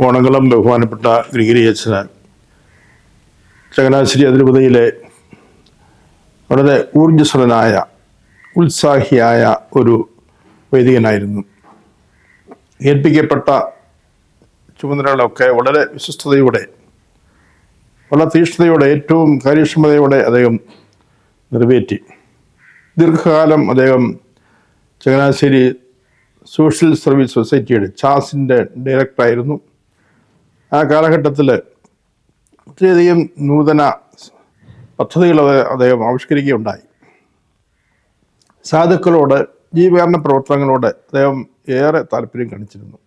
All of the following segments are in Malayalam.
ഓണംകുളം ബഹുമാനപ്പെട്ട ഗ്രിഗറി അച്ഛന് ചങ്ങനാശ്ശേരി അതിരൂപതയിലെ വളരെ ഊർജ്ജസ്വലനായ ഉത്സാഹിയായ ഒരു വൈദികനായിരുന്നു. ഏൽപ്പിക്കപ്പെട്ട ചുമതലകളൊക്കെ വളരെ വിശ്വസ്തയോടെ, വളരെ തീക്ഷ്ണതയോടെ, ഏറ്റവും കാര്യക്ഷമതയോടെ അദ്ദേഹം നിറവേറ്റി. ദീർഘകാലം അദ്ദേഹം ചങ്ങനാശ്ശേരി സോഷ്യൽ സർവീസ് സൊസൈറ്റിയുടെ ചാസിൻ്റെ ഡയറക്ടറായിരുന്നു. ആ കാലഘട്ടത്തിൽ ഒത്തിരിയധികം നൂതന പദ്ധതികൾ അദ്ദേഹം ആവിഷ്കരിക്കുകയുണ്ടായി. സാധുക്കളോട്, ജീവകാരുണ്യ പ്രവർത്തനങ്ങളോട് അദ്ദേഹം ഏറെ താല്പര്യം കാണിച്ചിരുന്നു.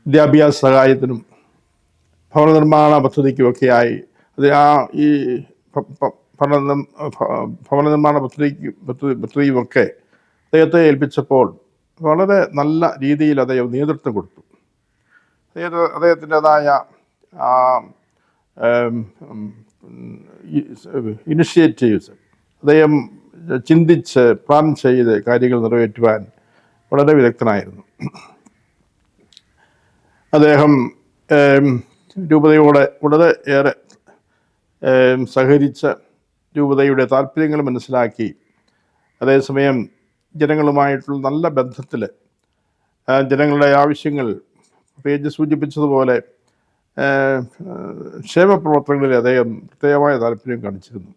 വിദ്യാഭ്യാസ സഹായത്തിനും ഭവന നിർമ്മാണ പദ്ധതിക്കുമൊക്കെയായി ഈ ഭവന നിർമ്മാണ പദ്ധതിയുമൊക്കെ അദ്ദേഹത്തെ ഏൽപ്പിച്ചപ്പോൾ വളരെ നല്ല രീതിയിൽ അദ്ദേഹം നേതൃത്വം കൊടുത്തു. അദ്ദേഹത്തിൻ്റെതായ ഇനിഷ്യേറ്റീവ്സ് അദ്ദേഹം ചിന്തിച്ച് പ്ലാൻ ചെയ്ത് കാര്യങ്ങൾ നിറവേറ്റുവാൻ വളരെ വിദഗ്ധനായിരുന്നു. അദ്ദേഹം രൂപതയോടെ വളരെ ഏറെ സഹകരിച്ച് രൂപതയുടെ താല്പര്യങ്ങൾ മനസ്സിലാക്കി, അതേസമയം ജനങ്ങളുമായിട്ടുള്ള നല്ല ബന്ധത്തിൽ ജനങ്ങളുടെ ആവശ്യങ്ങൾ പേജ് സൂചിപ്പിച്ചതുപോലെ ക്ഷേമപ്രവർത്തനങ്ങളിൽ അദ്ദേഹം പ്രത്യേകമായ താല്പര്യം കാണിച്ചിരുന്നു.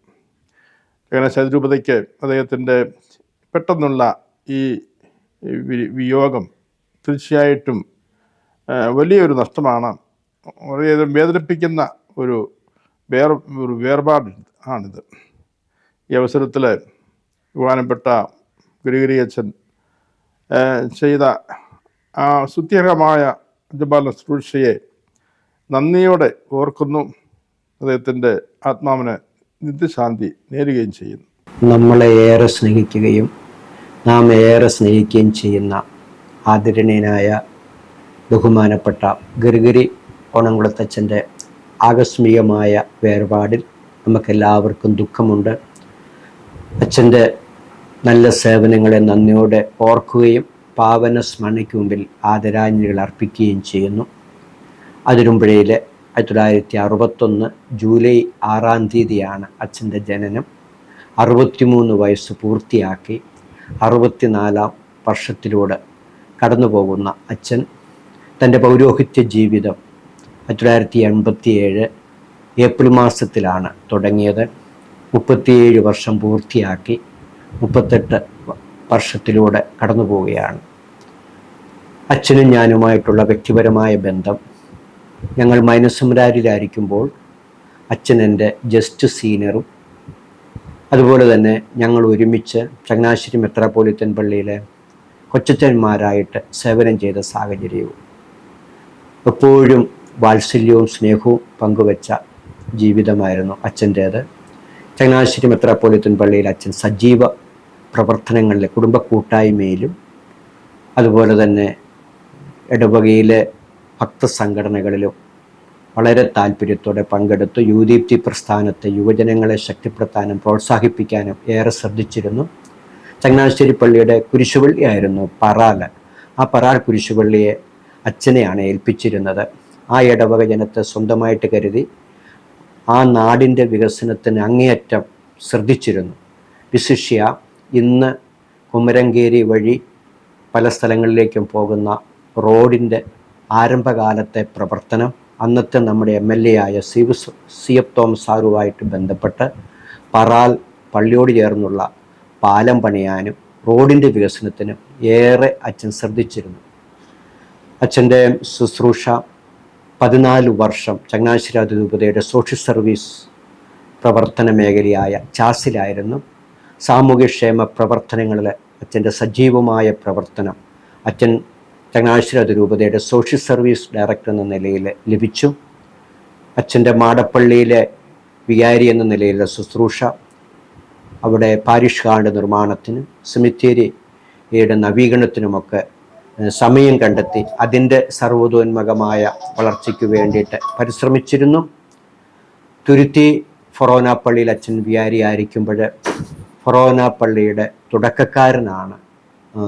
ചങ്ങനാശ്ശേരി രൂപതയ്ക്ക് അദ്ദേഹത്തിൻ്റെ പെട്ടെന്നുള്ള ഈ വിയോഗം തീർച്ചയായിട്ടും വലിയൊരു നഷ്ടമാണ്. വളരെയധികം വേദനിപ്പിക്കുന്ന ഒരു വേർപാട് ആണിത്. ഈ അവസരത്തിൽ ബഹുമാനപ്പെട്ട ഗ്രിഗറി അച്ഛൻ ചെയ്ത ആ സ്തുത്യർഹമായ അജപാലന ശുശ്രൂഷയെ നന്ദിയോടെ ഓർക്കുന്നു. അദ്ദേഹത്തിൻ്റെ ആത്മാവിന് നിത്യശാന്തി നേരുകയും ചെയ്യുന്നു. നമ്മളെ ഏറെ സ്നേഹിക്കുകയും നാം ഏറെ സ്നേഹിക്കുകയും ചെയ്യുന്ന ആദരണീയനായ ബഹുമാനപ്പെട്ട ഗ്രിഗറി ഓണംകുളത്തച്ഛൻ്റെ ആകസ്മികമായ വേർപാടിൽ നമുക്കെല്ലാവർക്കും ദുഃഖമുണ്ട്. അച്ഛൻ്റെ നല്ല സേവനങ്ങളെ നന്ദിയോടെ ഓർക്കുകയും പാവന സ്മരണയ്ക്ക് മുമ്പിൽ ആദരാഞ്ജലികൾ അർപ്പിക്കുകയും ചെയ്യുന്നു. അതിരുമ്പുഴയിൽ 1961 ജൂലൈ 6 തീയതിയാണ് അച്ഛൻ്റെ ജനനം. 63 വയസ്സ് പൂർത്തിയാക്കി 64 വർഷത്തിലൂടെ കടന്നു പോകുന്ന അച്ഛൻ തൻ്റെ പൗരോഹിത്യ ജീവിതം 1987 ഏപ്രിൽ മാസത്തിലാണ് തുടങ്ങിയത്. 37 വർഷം പൂർത്തിയാക്കി 38 വർഷത്തിലൂടെ കടന്നു പോവുകയാണ്. അച്ഛനും ഞാനുമായിട്ടുള്ള വ്യക്തിപരമായ ബന്ധം, ഞങ്ങൾ മൈനസമുരാരിലായിരിക്കുമ്പോൾ അച്ഛൻ എൻ്റെ ജസ്റ്റ് സീനിയറും, അതുപോലെ തന്നെ ഞങ്ങൾ ഒരുമിച്ച് ചങ്ങനാശ്ശേരി മെത്രാപ്പോലിത്തൻ പള്ളിയിലെ കൊച്ചച്ചന്മാരായിട്ട് സേവനം ചെയ്ത സാഹചര്യവും, എപ്പോഴും വാത്സല്യവും സ്നേഹവും പങ്കുവച്ച ജീവിതമായിരുന്നു അച്ഛൻ്റേത്. ചങ്ങനാശ്ശേരി മെത്രാപ്പോലിത്തൻ പള്ളിയിൽ അച്ഛൻ സജീവ പ്രവർത്തനങ്ങളിലെ കുടുംബ കൂട്ടായ്മയിലും, അതുപോലെ തന്നെ ഇടവകയിലെ ഭക്തസംഘടനകളിലും വളരെ താല്പര്യത്തോടെ പങ്കെടുത്തു. യുദീപ്തി പ്രസ്ഥാനത്തെ യുവജനങ്ങളെ ശക്തിപ്പെടുത്താനും പ്രോത്സാഹിപ്പിക്കാനും ഏറെ ശ്രദ്ധിച്ചിരുന്നു. ചങ്ങനാശ്ശേരി പള്ളിയുടെ കുരിശുപള്ളിയായിരുന്നു പറാൽ. ആ പറാൽ കുരിശുപള്ളിയെ അച്ഛനെയാണ് ഏൽപ്പിച്ചിരുന്നത്. ആ ഇടവക ജനത്തെ സ്വന്തമായിട്ട് കരുതി ആ നാടിൻ്റെ വികസനത്തിന് അങ്ങേയറ്റം ശ്രദ്ധിച്ചിരുന്നു. വിശിഷ്യ ഇന്ന് കുമരങ്കേരി വഴി പല സ്ഥലങ്ങളിലേക്കും പോകുന്ന റോഡിൻ്റെ ആരംഭകാലത്തെ പ്രവർത്തനം അന്നത്തെ നമ്മുടെ MLA ആയ CF തോമസ് സാറുമായിട്ട് ബന്ധപ്പെട്ട് പറാൽ പള്ളിയോട് ചേർന്നുള്ള പാലം പണിയാനും റോഡിൻ്റെ വികസനത്തിനും ഏറെ അച്ഛൻ ശ്രദ്ധിച്ചിരുന്നു. അച്ഛൻ്റെ ശുശ്രൂഷ 14 വർഷം ചങ്ങനാശ്ശേരി അതിരൂപതയുടെ സോഷ്യൽ സർവീസ് പ്രവർത്തന മേഖലയായ ചാസിലായിരുന്നു. സാമൂഹ്യക്ഷേമ പ്രവർത്തനങ്ങളിൽ അച്ഛൻ്റെ സജീവമായ പ്രവർത്തനം അച്ഛൻ ചങ്ങനാശ്ശേരി അതിരൂപതയുടെ സോഷ്യൽ സർവീസ് ഡയറക്ടർ എന്ന നിലയിൽ ലഭിച്ചു. അച്ഛൻ്റെ മാടപ്പള്ളിയിലെ വികാരി എന്ന നിലയിലുള്ള ശുശ്രൂഷ, അവിടെ പാരിഷ് ഹാളിൻ്റെ നിർമ്മാണത്തിനും സെമിത്തേരിയുടെ നവീകരണത്തിനുമൊക്കെ സമയം കണ്ടെത്തി അതിൻ്റെ സർവ്വതോന്മുഖമായ വളർച്ചയ്ക്ക് വേണ്ടിയിട്ട് പരിശ്രമിച്ചിരുന്നു. തുരുത്തി ഫൊറോന പള്ളിയിൽ അച്ഛൻ വികാരിയായിരിക്കുമ്പോൾ ഫൊറോന പള്ളിയുടെ തുടക്കക്കാരനാണ്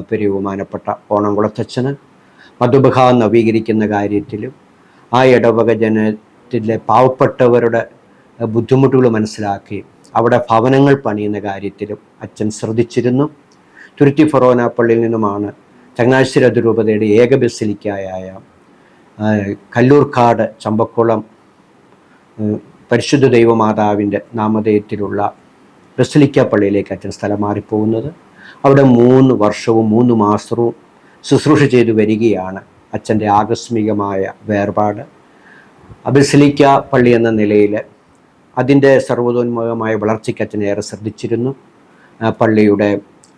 പെരിയ ബഹുമാനപ്പെട്ട ഓണംകുളത്തച്ഛന്. മധുബഹ നവീകരിക്കുന്ന കാര്യത്തിലും ആ ഇടവക ജനത്തിലെ പാവപ്പെട്ടവരുടെ ബുദ്ധിമുട്ടുകൾ മനസ്സിലാക്കി അവിടെ ഭവനങ്ങൾ പണിയുന്ന കാര്യത്തിലും അച്ഛൻ ശ്രദ്ധിച്ചിരുന്നു. തുരുത്തി ഫൊറോന പള്ളിയിൽ നിന്നുമാണ് ചങ്ങനാശ്ശേരി അതിരൂപതയുടെ ഏക ബസിലിക്കായ കല്ലൂർക്കാട് ചമ്പക്കുളം പരിശുദ്ധ ദൈവമാതാവിൻ്റെ നാമധേയത്തിലുള്ള ബസിലിക്ക പള്ളിയിലേക്ക് അച്ഛൻ സ്ഥലം മാറിപ്പോകുന്നത്. അവിടെ 3 വർഷവും 3 മാസവും ശുശ്രൂഷ ചെയ്തു വരികയാണ് അച്ഛൻ്റെ ആകസ്മികമായ വേർപാട്. ബസിലിക്ക പള്ളി എന്ന നിലയിൽ അതിൻ്റെ സർവ്വതോന്മുഖമായ വളർച്ചയ്ക്ക് അച്ഛൻ ഏറെ ശ്രദ്ധിച്ചിരുന്നു. പള്ളിയുടെ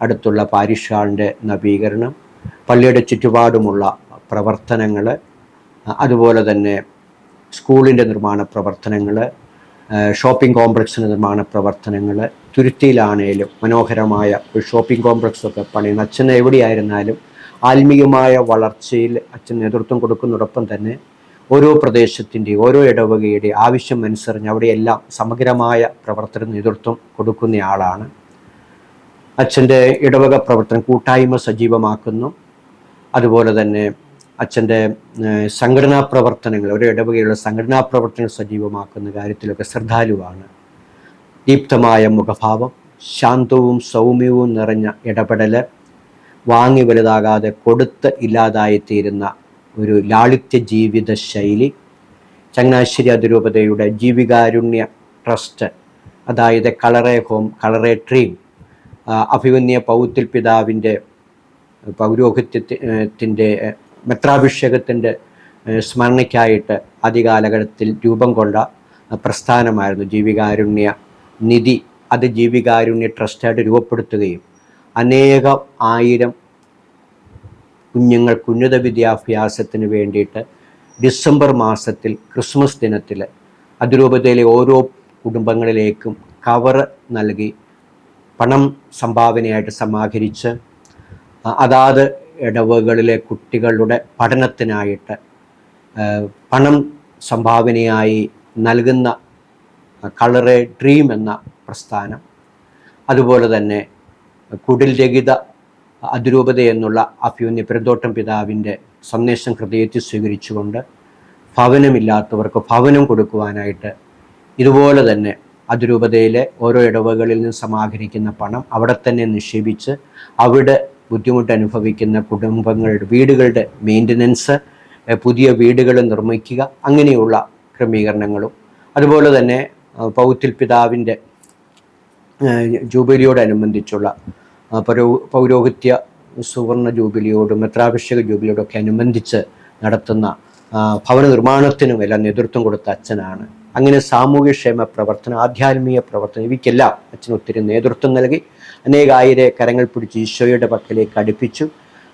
അടുത്തുള്ള പാരിഷ് ഹാളിൻ്റെ നവീകരണം, പള്ളിയുടെ ചുറ്റുപാടുമുള്ള പ്രവർത്തനങ്ങൾ, അതുപോലെ തന്നെ സ്കൂളിൻ്റെ നിർമ്മാണ പ്രവർത്തനങ്ങൾ, ഷോപ്പിംഗ് കോംപ്ലക്സിൻ്റെ നിർമ്മാണ പ്രവർത്തനങ്ങൾ, തുരുത്തിയിലാണേലും മനോഹരമായ ഒരു ഷോപ്പിംഗ് കോംപ്ലക്സൊക്കെ പണിയുന്ന അച്ഛൻ എവിടെയായിരുന്നാലും ആത്മീയമായ വളർച്ചയിൽ അച്ഛൻ നേതൃത്വം കൊടുക്കുന്നതോടൊപ്പം തന്നെ ഓരോ പ്രദേശത്തിൻ്റെയും ഓരോ ഇടവകയുടെ ആവശ്യം അനുസരിച്ച് അവിടെയെല്ലാം സമഗ്രമായ പ്രവർത്തന നേതൃത്വം കൊടുക്കുന്നയാളാണ്. അച്ഛൻ്റെ ഇടവക പ്രവർത്തനം കൂട്ടായ്മ സജീവമാക്കുന്നു. അതുപോലെ തന്നെ അച്ഛൻ്റെ സംഘടനാ പ്രവർത്തനങ്ങൾ, ഒരു ഇടവകയുള്ള സംഘടനാ പ്രവർത്തനങ്ങൾ സജീവമാക്കുന്ന കാര്യത്തിലൊക്കെ ശ്രദ്ധാലുവാണ്. ദീപ്തമായ മുഖഭാവം, ശാന്തവും സൗമ്യവും നിറഞ്ഞ ഇടപെടൽ, വാങ്ങി വലുതാകാതെ കൊടുത്ത് ഇല്ലാതായിത്തീരുന്ന ഒരു ലാളിത്യ ജീവിത ശൈലി. ചങ്ങനാശ്ശേരി അതിരൂപതയുടെ ജീവികാരുണ്യ ട്രസ്റ്റ്, അതായത് കളറേ ഹോം കളറേ ഡ്രീം, അഭിമന്യ പൗത്തിൽ പിതാവിൻ്റെ പൗരോഹിത്യത്തിൻ്റെ മെത്രാഭിഷേകത്തിൻ്റെ സ്മരണയ്ക്കായിട്ട് ആദ്യകാലഘട്ടത്തിൽ രൂപം കൊണ്ട പ്രസ്ഥാനമായിരുന്നു ജീവികാരുണ്യ നിധി. അത് ജീവികാരുണ്യ ട്രസ്റ്റായിട്ട് രൂപപ്പെടുത്തുകയും അനേകം ആയിരം കുഞ്ഞുങ്ങൾക്ക് ഉന്നത വിദ്യാഭ്യാസത്തിന് വേണ്ടിയിട്ട് ഡിസംബർ മാസത്തിൽ ക്രിസ്മസ് ദിനത്തിൽ അതിരൂപതയിലെ ഓരോ കുടുംബങ്ങളിലേക്കും കവർ നൽകി പണം സംഭാവനയായിട്ട് സമാഹരിച്ച് അതാത് ഇടവകളിലെ കുട്ടികളുടെ പഠനത്തിനായിട്ട് പണം സംഭാവനയായി നൽകുന്ന കളറേ ഡ്രീം എന്ന പ്രസ്ഥാനം, അതുപോലെ തന്നെ കുടിൽ രഹിത അതിരൂപത എന്നുള്ള അഭിമന്യ പെരുന്തോട്ടം പിതാവിൻ്റെ സന്ദേശം ഹൃദയത്തിൽ സ്വീകരിച്ചുകൊണ്ട് ഭവനമില്ലാത്തവർക്ക് ഭവനം കൊടുക്കുവാനായിട്ട് ഇതുപോലെ തന്നെ അതിരൂപതയിലെ ഓരോ ഇടവകളിൽ നിന്ന് സമാഹരിക്കുന്ന പണം അവിടെ തന്നെ നിക്ഷേപിച്ച് അവിടെ ബുദ്ധിമുട്ട് അനുഭവിക്കുന്ന കുടുംബങ്ങളുടെ വീടുകളുടെ മെയിൻ്റനൻസ്, പുതിയ വീടുകൾ നിർമ്മിക്കുക, അങ്ങനെയുള്ള ക്രമീകരണങ്ങളും, അതുപോലെ തന്നെ പൗത്തിൽ പിതാവിൻ്റെ ജൂബിലിയോടനുബന്ധിച്ചുള്ള പൗരോഹിത്യ സുവർണ ജൂബിലിയോടും മെത്രാഭിഷേക ജൂബിലിയോടൊക്കെ അനുബന്ധിച്ച് നടത്തുന്ന ഭവന നിർമ്മാണത്തിനും എല്ലാം നേതൃത്വം കൊടുത്ത അച്ഛനാണ്. അങ്ങനെ സാമൂഹ്യക്ഷേമ പ്രവർത്തനം, ആധ്യാത്മിക പ്രവർത്തനം, ഇവയ്ക്കെല്ലാം അച്ഛൻ ഒത്തിരി നേതൃത്വം നൽകി അനേകായിരം കരങ്ങൾ പിടിച്ച് ഈശോയുടെ പക്കലേക്ക് അടുപ്പിച്ചു.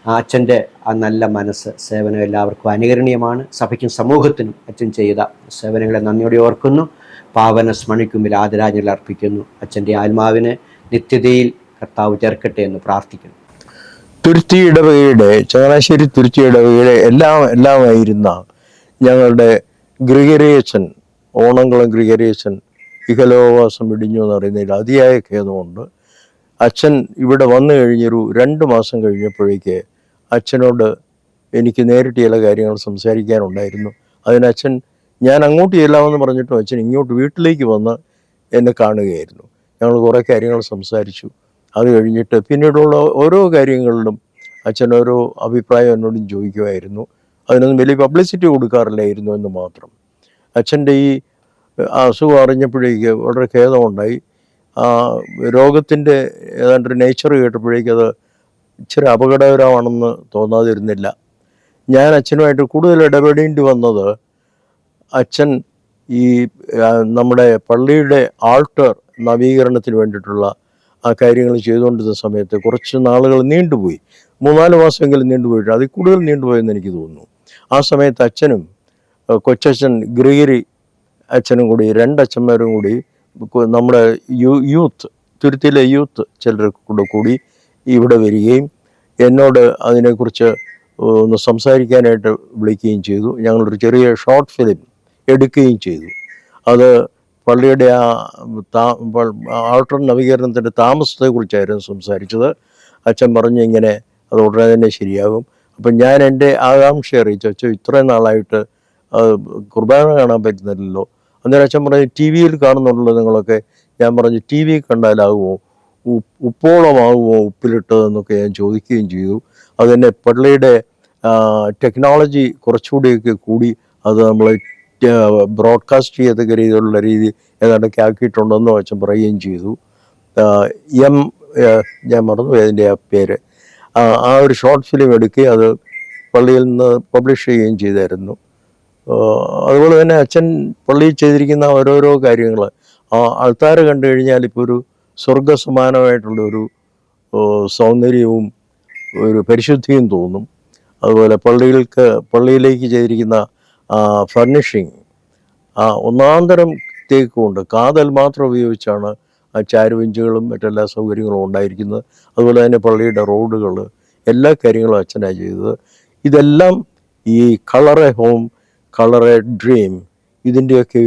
അച്ഛൻ്റെ ആ നല്ല മനസ്സ്, സേവനം എല്ലാവർക്കും അനുകരണീയമാണ്. സഭയ്ക്കും സമൂഹത്തിനും അച്ഛൻ ചെയ്ത സേവനങ്ങളെ നന്ദിയോടെ ഓർക്കുന്നു. പാവന സ്മണിക്കുമ്പിൽ ആദരാഞ്ജലി അർപ്പിക്കുന്നു. അച്ഛൻ്റെ ആത്മാവിനെ നിത്യതയിൽ കർത്താവ് ചേർക്കട്ടെ എന്ന് പ്രാർത്ഥിക്കുന്നു. തുരുത്തി ഇടവകയുടെ, ചങ്ങനാശ്ശേരി തുരുത്തി ഇടവകയുടെ എല്ലാമായിരുന്ന ഞങ്ങളുടെ ഗ്രിഗറിയച്ചൻ, ഓണംകുളം ഗ്രിഗറിയച്ചൻ ഇഹലോകവാസം ഇടിഞ്ഞു എന്ന് പറയുന്നതിൽ അതിയായ ഖേദമുണ്ട്. അച്ഛൻ ഇവിടെ വന്നു കഴിഞ്ഞൊരു 2 മാസം കഴിഞ്ഞപ്പോഴേക്ക് അച്ഛനോട് എനിക്ക് നേരിട്ട് ചില കാര്യങ്ങൾ സംസാരിക്കാനുണ്ടായിരുന്നു. അതിനച്ഛൻ ഞാൻ അങ്ങോട്ട് ചെല്ലാമെന്ന് പറഞ്ഞിട്ടും അച്ഛൻ ഇങ്ങോട്ട് വീട്ടിലേക്ക് വന്ന് എന്നെ കാണുകയായിരുന്നു. ഞങ്ങൾ കുറേ കാര്യങ്ങൾ സംസാരിച്ചു. അത് കഴിഞ്ഞിട്ട് പിന്നീടുള്ള ഓരോ കാര്യങ്ങളിലും അച്ഛൻ ഓരോ അഭിപ്രായം എന്നോടും ചോദിക്കുമായിരുന്നു. അതിനൊന്നും വലിയ പബ്ലിസിറ്റി കൊടുക്കാറില്ലായിരുന്നു എന്ന് മാത്രം. അച്ഛൻ്റെ ഈ അസുഖം അറിഞ്ഞപ്പോഴേക്ക് വളരെ ഖേദമുണ്ടായി. രോഗത്തിൻ്റെ ഏതാണ്ടൊരു നേച്ചർ കേട്ടപ്പോഴേക്കും അത് ഇച്ചിരി അപകടകരമാണെന്ന് തോന്നാതിരുന്നില്ല. ഞാൻ അച്ഛനുമായിട്ട് കൂടുതൽ ഇടപെടേണ്ടി വന്നത് അച്ഛൻ ഈ നമ്മുടെ പള്ളിയുടെ ആൾട്ടർ നവീകരണത്തിന് വേണ്ടിയിട്ടുള്ള ആ കാര്യങ്ങൾ ചെയ്തുകൊണ്ടിരുന്ന സമയത്ത് കുറച്ച് നാളുകൾ നീണ്ടുപോയി. 3-4 മാസമെങ്കിലും നീണ്ടുപോയിട്ട് അതിൽ കൂടുതൽ നീണ്ടുപോയെന്ന് എനിക്ക് തോന്നുന്നു. ആ സമയത്ത് അച്ഛനും കൊച്ചച്ഛൻ ഗ്രിഗറി അച്ഛനും കൂടി, 2 അച്ഛന്മാരും കൂടി നമ്മുടെ യൂത്ത്, തുരുത്തിയിലെ യൂത്ത് ചിലർ കൂടി ഇവിടെ വരികയും എന്നോട് അതിനെക്കുറിച്ച് ഒന്ന് സംസാരിക്കാനായിട്ട് വിളിക്കുകയും ചെയ്തു. ഞങ്ങളൊരു ചെറിയ ഷോർട്ട് ഫിലിം എടുക്കുകയും ചെയ്തു. അത് പള്ളിയുടെ ആൾട്ടർ നവീകരണത്തിൻ്റെ താമസത്തെക്കുറിച്ചായിരുന്നു സംസാരിച്ചത്. അച്ഛൻ പറഞ്ഞു ഇങ്ങനെ അത് ഉടനെ തന്നെ ശരിയാകും, അപ്പം ഞാൻ എൻ്റെ ആകാംക്ഷ അറിയിച്ചു, അച്ഛൻ ഇത്രയും നാളായിട്ട് കുർബാന കാണാൻ പറ്റുന്നില്ലല്ലോ. അന്നേരം അച്ഛൻ പറഞ്ഞു ടി വിയിൽ കാണുന്നുണ്ടല്ലോ നിങ്ങളൊക്കെ. ഞാൻ പറഞ്ഞു ടി വി കണ്ടാലാകുമോ, ഉപ്പോളമാകുമോ ഉപ്പിലിട്ടതെന്നൊക്കെ ഞാൻ ചോദിക്കുകയും ചെയ്തു. അതുതന്നെ പള്ളിയുടെ ടെക്നോളജി കുറച്ചുകൂടിയൊക്കെ കൂടി അത് നമ്മൾ ബ്രോഡ്കാസ്റ്റ് ചെയ്യത്തക്ക രീതിയിലുള്ള രീതി ഏതാണ്ടൊക്കെ ആക്കിയിട്ടുണ്ടെന്നും അച്ഛൻ പറയുകയും ചെയ്തു. ഞാൻ മറന്നു അതിൻ്റെ ആ പേര്. ആ ഒരു ഷോർട്ട് ഫിലിം എടുക്കുകയും അത് പള്ളിയിൽ നിന്ന് പബ്ലിഷ് ചെയ്യുകയും ചെയ്തായിരുന്നു. അതുപോലെ തന്നെ അച്ഛൻ പള്ളിയിൽ ചെയ്തിരിക്കുന്ന ഓരോരോ കാര്യങ്ങൾ, ആ ആൾക്കാർ കണ്ടു കഴിഞ്ഞാൽ ഇപ്പോൾ ഒരു സ്വർഗസമാനമായിട്ടുള്ള ഒരു സൗന്ദര്യവും ഒരു പരിശുദ്ധിയും തോന്നും. അതുപോലെ പള്ളിയിലേക്ക് ചെയ്തിരിക്കുന്ന ഫർണിഷിങ്, ഒന്നാന്തരം തേക്കുകൊണ്ട് കാതൽ മാത്രം ഉപയോഗിച്ചാണ് ആ ചാരുവെഞ്ചുകളും മറ്റെല്ലാ സൗകര്യങ്ങളും ഉണ്ടായിരിക്കുന്നത്. അതുപോലെ തന്നെ പള്ളിയുടെ റോഡുകൾ, എല്ലാ കാര്യങ്ങളും അച്ഛനാണ് ചെയ്തത്. ഇതെല്ലാം ഈ colour A home, colour A dream, ഇതിൻ്റെയൊക്കെ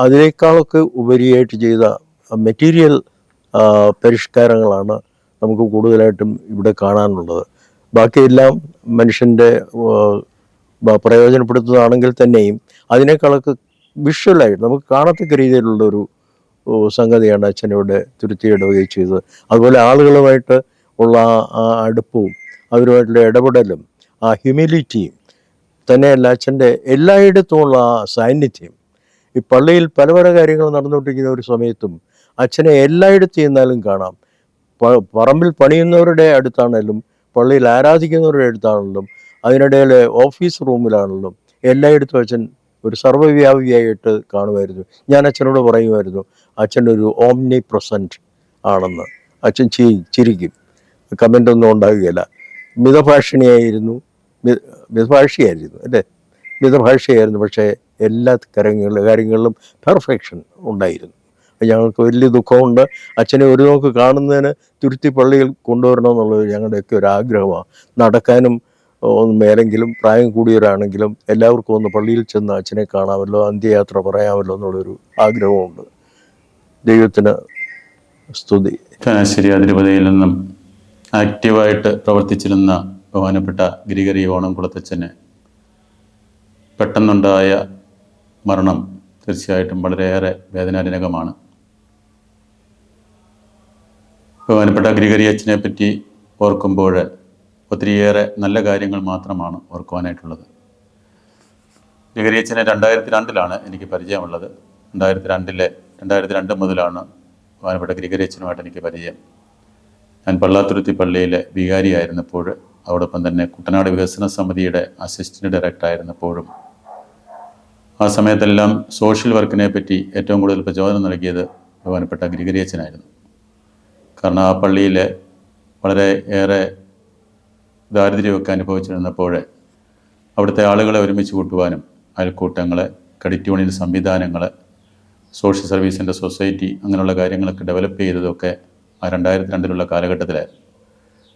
അതിനേക്കാളൊക്കെ ഉപരിയായിട്ട് ചെയ്ത മെറ്റീരിയൽ പരിഷ്കാരങ്ങളാണ് നമുക്ക് കൂടുതലായിട്ടും ഇവിടെ കാണാനുള്ളത്. ബാക്കിയെല്ലാം മനുഷ്യൻ്റെ പ്രയോജനപ്പെടുത്തുന്നതാണെങ്കിൽ തന്നെയും അതിനേക്കാളൊക്കെ വിഷ്വലായിട്ട് നമുക്ക് കാണത്തക്ക രീതിയിലുള്ളൊരു സംഗതിയാണ് അച്ഛനിവിടെ തുരുത്തിയിടുകയും ചെയ്തത്. അതുപോലെ ആളുകളുമായിട്ട് ഉള്ള ആ അടുപ്പവും അവരുമായിട്ടുള്ള ഇടപെടലും ആ ഹ്യൂമിലിറ്റിയും തന്നെയല്ല അച്ഛൻ്റെ എല്ലായിടത്തുമുള്ള ആ സാന്നിധ്യം. ഈ പള്ളിയിൽ പല പല കാര്യങ്ങൾ നടന്നുകൊണ്ടിരിക്കുന്ന ഒരു സമയത്തും അച്ഛനെ എല്ലായിടത്തും ചെന്നാലും കാണാം. പറമ്പിൽ പണിയുന്നവരുടെ അടുത്താണെങ്കിലും പള്ളിയിൽ ആരാധിക്കുന്നവരുടെ അടുത്താണെങ്കിലും അതിനിടയിൽ ഓഫീസ് റൂമിലാണെങ്കിലും എല്ലായിടത്തും അച്ഛൻ ഒരു സർവ്വവ്യാപിയായിട്ട് കാണുമായിരുന്നു. ഞാൻ അച്ഛനോട് പറയുമായിരുന്നു അച്ഛനൊരു ഓംനി പ്രസൻറ്റ് ആണെന്ന്. അച്ഛൻ ചിരിക്കും, കമൻ്റൊന്നും ഉണ്ടാകുകയില്ല. മിതഭാഷിണിയായിരുന്നു, മിതഭാഷിയായിരുന്നു അല്ലേ, മിതഭാഷയായിരുന്നു. പക്ഷേ എല്ലാ കാര്യങ്ങളിലും പെർഫെക്ഷൻ ഉണ്ടായിരുന്നു. ഞങ്ങൾക്ക് വലിയ ദുഃഖമുണ്ട്. അച്ഛനെ ഒരു നോക്ക് കാണുന്നതിന് തുരുത്തി പള്ളിയിൽ കൊണ്ടുവരണമെന്നുള്ളത് ഞങ്ങളുടെയൊക്കെ ഒരു ആഗ്രഹമാണ്. നടക്കാനും ഒന്നും മേലെങ്കിലും പ്രായം കൂടിയവരാണെങ്കിലും എല്ലാവർക്കും ഒന്ന് പള്ളിയിൽ ചെന്ന് അച്ഛനെ കാണാമല്ലോ, അന്ത്യയാത്ര പറയാമല്ലോ എന്നുള്ളൊരു ആഗ്രഹമുണ്ട്. ദൈവത്തിന് സ്തുതി. ചങ്ങനാശ്ശേരി അതിരൂപതയിൽ നിന്നും ആക്റ്റീവായിട്ട് പ്രവർത്തിച്ചിരുന്ന ബഹുമാനപ്പെട്ട ഗ്രിഗറി ഓണംകുളത്തച്ഛന് പെട്ടെന്നുണ്ടായ മരണം തീർച്ചയായിട്ടും വളരെയേറെ വേദനാജനകമാണ്. ബഹുമാനപ്പെട്ട ഗ്രിഗറി അച്ഛനെ പറ്റി ഓർക്കുമ്പോൾ ഒത്തിരിയേറെ നല്ല കാര്യങ്ങൾ മാത്രമാണ് ഓർക്കുവാനായിട്ടുള്ളത്. ഗ്രിഗറി അച്ഛനെ 2002 എനിക്ക് പരിചയമുള്ളത്. 2002 മുതലാണ് ബഹുമാനപ്പെട്ട ഗ്രിഗറി അച്ഛനുമായിട്ട് എനിക്ക് പരിചയം. ഞാൻ പള്ളാത്തുരുത്തി പള്ളിയിലെ വികാരിയായിരുന്നപ്പോൾ, അതോടൊപ്പം തന്നെ കുട്ടനാട് വികസന സമിതിയുടെ അസിസ്റ്റന്റ് ഡയറക്ടറായിരുന്നപ്പോഴും ആ സമയത്തെല്ലാം സോഷ്യൽ വർക്കിനെ പറ്റി ഏറ്റവും കൂടുതൽ പ്രചോദനം നൽകിയത് ബഹുമാനപ്പെട്ട ഗ്രിഗറി അച്ഛനായിരുന്നു. കാരണം ആ പള്ളിയിൽ വളരെ ഏറെ ദാരിദ്ര്യമൊക്കെ അനുഭവിച്ചിരുന്നപ്പോൾ അവിടുത്തെ ആളുകളെ ഒരുമിച്ച് കൂട്ടുവാനും അയൽക്കൂട്ടങ്ങൾ, ക്രെഡിറ്റ് യൂണിയൻ സംവിധാനങ്ങൾ, സോഷ്യൽ സർവീസിൻ്റെ സൊസൈറ്റി, അങ്ങനെയുള്ള കാര്യങ്ങളൊക്കെ ഡെവലപ്പ് ചെയ്തതൊക്കെ ആ 2002 കാലഘട്ടത്തിലായിരുന്നു.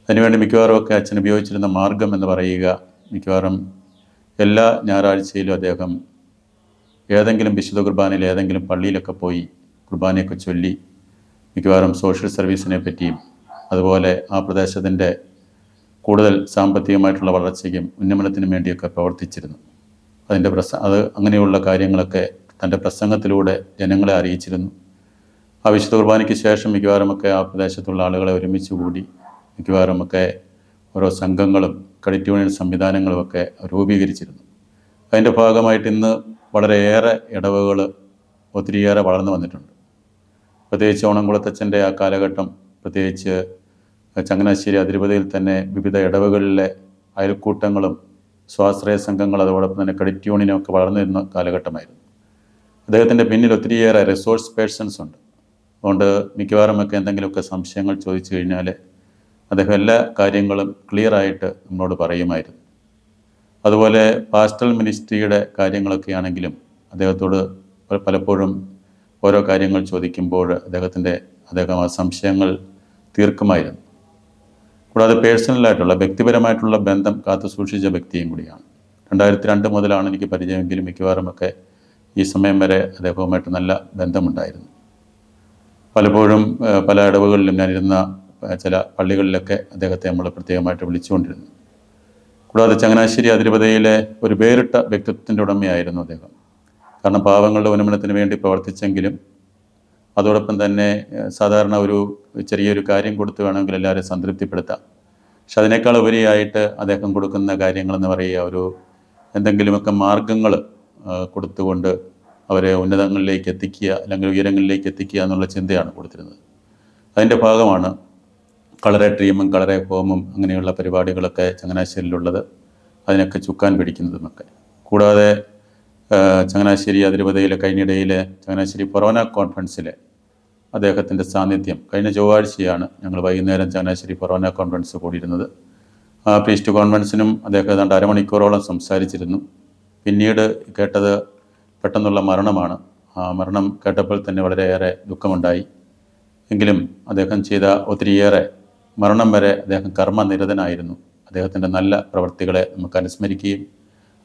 അതിനുവേണ്ടി മിക്കവാറും ഒക്കെ അച്ഛൻ ഉപയോഗിച്ചിരുന്ന മാർഗം എന്ന് പറയുക, മിക്കവാറും എല്ലാ ഞായറാഴ്ചയിലും അദ്ദേഹം ഏതെങ്കിലും വിശുദ്ധ കുർബാനയിൽ ഏതെങ്കിലും പള്ളിയിലൊക്കെ പോയി കുർബാനയൊക്കെ ചൊല്ലി മിക്കവാറും സോഷ്യൽ സർവീസിനെ പറ്റിയും അതുപോലെ ആ പ്രദേശത്തിൻ്റെ കൂടുതൽ സാമ്പത്തികമായിട്ടുള്ള വളർച്ചയ്ക്കും ഉന്നമനത്തിനും വേണ്ടിയൊക്കെ പ്രവർത്തിച്ചിരുന്നു. അത് അങ്ങനെയുള്ള കാര്യങ്ങളൊക്കെ തൻ്റെ പ്രസംഗത്തിലൂടെ ജനങ്ങളെ അറിയിച്ചിരുന്നു. ആ വിശുദ്ധ കുർബാനയ്ക്ക് ശേഷം മിക്കവാറുമൊക്കെ ആ പ്രദേശത്തുള്ള ആളുകളെ ഒരുമിച്ച് കൂടി മിക്കവാറുമൊക്കെ ഓരോ സംഘങ്ങളും ക്രെഡിറ്റ് യൂണിയൻ സംവിധാനങ്ങളുമൊക്കെ രൂപീകരിച്ചിരുന്നു. അതിൻ്റെ ഭാഗമായിട്ട് ഇന്ന് വളരെയേറെ ഇടവകൾ ഒത്തിരിയേറെ വളർന്നു വന്നിട്ടുണ്ട്. പ്രത്യേകിച്ച് ഓണംകുളത്തച്ഛൻ്റെ ആ കാലഘട്ടം, പ്രത്യേകിച്ച് ചങ്ങനാശ്ശേരി അതിരൂപതയിൽ തന്നെ വിവിധ ഇടവകളിലെ അയൽക്കൂട്ടങ്ങളും സ്വാശ്രയ സംഘങ്ങൾ, അതോടൊപ്പം തന്നെ ക്രെഡിറ്റ് യൂണിയനും ഒക്കെ വളർന്നു വരുന്ന കാലഘട്ടമായിരുന്നു. അദ്ദേഹത്തിൻ്റെ പിന്നിൽ ഒത്തിരിയേറെ റിസോഴ്സ് പേഴ്സൺസ് ഉണ്ട്. അതുകൊണ്ട് മിക്കവാറുമൊക്കെ എന്തെങ്കിലുമൊക്കെ സംശയങ്ങൾ ചോദിച്ചു കഴിഞ്ഞാൽ അദ്ദേഹം എല്ലാ കാര്യങ്ങളും ക്ലിയറായിട്ട് നമ്മളോട് പറയുമായിരുന്നു. അതുപോലെ പാസ്റ്റൽ മിനിസ്ട്രിയുടെ കാര്യങ്ങളൊക്കെ ആണെങ്കിലും അദ്ദേഹത്തോട് പലപ്പോഴും ഓരോ കാര്യങ്ങൾ ചോദിക്കുമ്പോൾ അദ്ദേഹം ആ സംശയങ്ങൾ തീർക്കുമായിരുന്നു. കൂടാതെ പേഴ്സണലായിട്ടുള്ള വ്യക്തിപരമായിട്ടുള്ള ബന്ധം കാത്തു സൂക്ഷിച്ച വ്യക്തിയും കൂടിയാണ്. 2002 മുതലാണ് എനിക്ക് പരിചയമെങ്കിലും മിക്കവാറുമൊക്കെ ഈ സമയം വരെ അദ്ദേഹവുമായിട്ട് നല്ല ബന്ധമുണ്ടായിരുന്നു. പലപ്പോഴും പല ഇടവുകളിലും ഞാനിരുന്ന ചില പള്ളികളിലൊക്കെ അദ്ദേഹത്തെ നമ്മൾ പ്രത്യേകമായിട്ട് വിളിച്ചുകൊണ്ടിരുന്നു. കൂടാതെ ചങ്ങനാശ്ശേരി അതിരൂപതയിലെ ഒരു വേറിട്ട വ്യക്തിത്വത്തിൻ്റെ ഉടമയായിരുന്നു അദ്ദേഹം. കാരണം പാവങ്ങളുടെ ഉന്നമനത്തിന് വേണ്ടി പ്രവർത്തിച്ചെങ്കിലും അതോടൊപ്പം തന്നെ സാധാരണ ഒരു ചെറിയൊരു കാര്യം കൊടുത്ത് വേണമെങ്കിൽ എല്ലാവരെയും സംതൃപ്തിപ്പെടുത്താം. പക്ഷെ അതിനേക്കാൾ ഉപരിയായിട്ട് അദ്ദേഹം കൊടുക്കുന്ന കാര്യങ്ങളെന്ന് പറയുക ഒരു എന്തെങ്കിലുമൊക്കെ മാർഗങ്ങൾ കൊടുത്തുകൊണ്ട് അവരെ ഉന്നതങ്ങളിലേക്ക് എത്തിക്കുക, അല്ലെങ്കിൽ ഉയരങ്ങളിലേക്ക് എത്തിക്കുക എന്നുള്ള ചിന്തയാണ് കൊടുത്തിരുന്നത്. അതിൻ്റെ ഭാഗമാണ് കളറെ ഡ്രീമും കളറെ ഹോമും അങ്ങനെയുള്ള പരിപാടികളൊക്കെ ചങ്ങനാശ്ശേരിയിലുള്ളത്, അതിനൊക്കെ ചുക്കാൻ പിടിക്കുന്നതുമൊക്കെ. കൂടാതെ ചങ്ങനാശ്ശേരി അതിരൂപതയിലെ കഴിഞ്ഞിടയിലെ ചങ്ങനാശ്ശേരി ഫൊറോന കോൺഫറൻസിലെ അദ്ദേഹത്തിൻ്റെ സാന്നിധ്യം, കഴിഞ്ഞ ചൊവ്വാഴ്ചയാണ് ഞങ്ങൾ വൈകുന്നേരം ചങ്ങനാശ്ശേരി ഫൊറോന കോൺഫറൻസ് കൂടിയിരുന്നത്. ആ പ്രീസ്റ്റ് കോൺഫറൻസിനും അദ്ദേഹം ഏതാണ്ട് അരമണിക്കൂറോളം സംസാരിച്ചിരുന്നു. പിന്നീട് കേട്ടത് പെട്ടെന്നുള്ള മരണമാണ്. ആ മരണം കേട്ടപ്പോൾ തന്നെ വളരെയേറെ ദുഃഖമുണ്ടായി. എങ്കിലും അദ്ദേഹം ചെയ്ത ഒത്തിരിയേറെ, മരണം വരെ അദ്ദേഹം കർമ്മനിരതനായിരുന്നു. അദ്ദേഹത്തിൻ്റെ നല്ല പ്രവൃത്തികളെ നമുക്ക് അനുസ്മരിക്കുകയും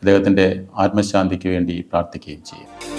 അദ്ദേഹത്തിൻ്റെ ആത്മശാന്തിക്ക് വേണ്ടി പ്രാർത്ഥിക്കുകയും ചെയ്യും.